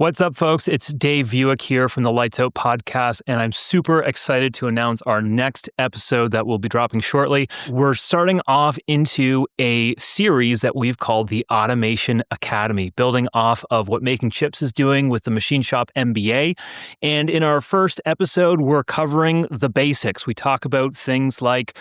What's up, folks? It's Dave Buick here from the Lights Out podcast, and I'm super excited to announce our next episode that will be dropping shortly. We're starting off into a series that we've called the Automation Academy, building off of what MakingChips is doing with the Machine Shop MBA. And in our first episode, we're covering the basics. We talk about things like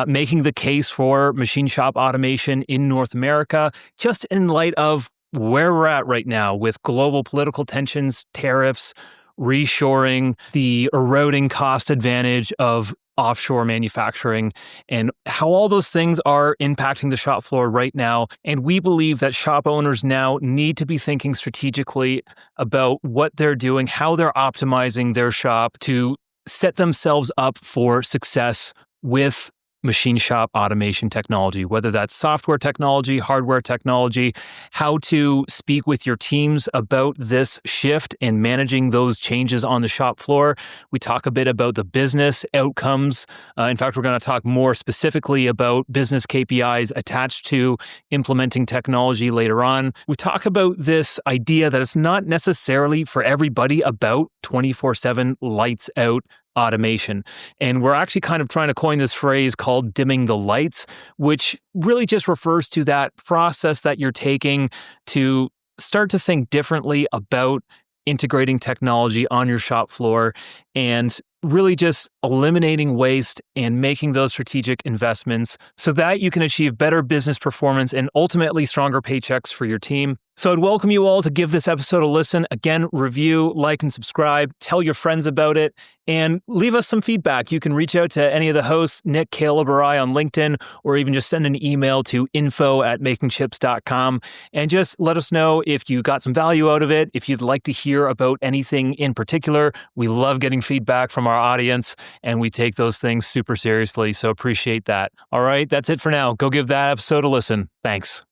making the case for machine shop automation in North America, just in light of where we're at right now with global political tensions, tariffs, reshoring, the eroding cost advantage of offshore manufacturing, and how all those things are impacting the shop floor right now. And we believe that shop owners now need to be thinking strategically about what they're doing, how they're optimizing their shop to set themselves up for success with machine shop automation technology, whether that's software technology, hardware technology, how to speak with your teams about this shift and managing those changes on the shop floor. We talk a bit about the business outcomes. In fact, we're going to talk more specifically about business KPIs attached to implementing technology later on. We talk about this idea that it's not necessarily for everybody about 24/7 lights out automation. And we're actually kind of trying to coin this phrase called dimming the lights, which really just refers to that process that you're taking to start to think differently about integrating technology on your shop floor and really just eliminating waste and making those strategic investments so that you can achieve better business performance and ultimately stronger paychecks for your team. So I'd welcome you all to give this episode a listen. Again, review, like, and subscribe. Tell your friends about it and leave us some feedback. You can reach out to any of the hosts, Nick, Caleb, or I on LinkedIn, or even just send an email to info@makingchips.com and just let us know if you got some value out of it. If you'd like to hear about anything in particular, we love getting feedback from our audience and we take those things super seriously. So appreciate that. All right, that's it for now. Go give that episode a listen. Thanks.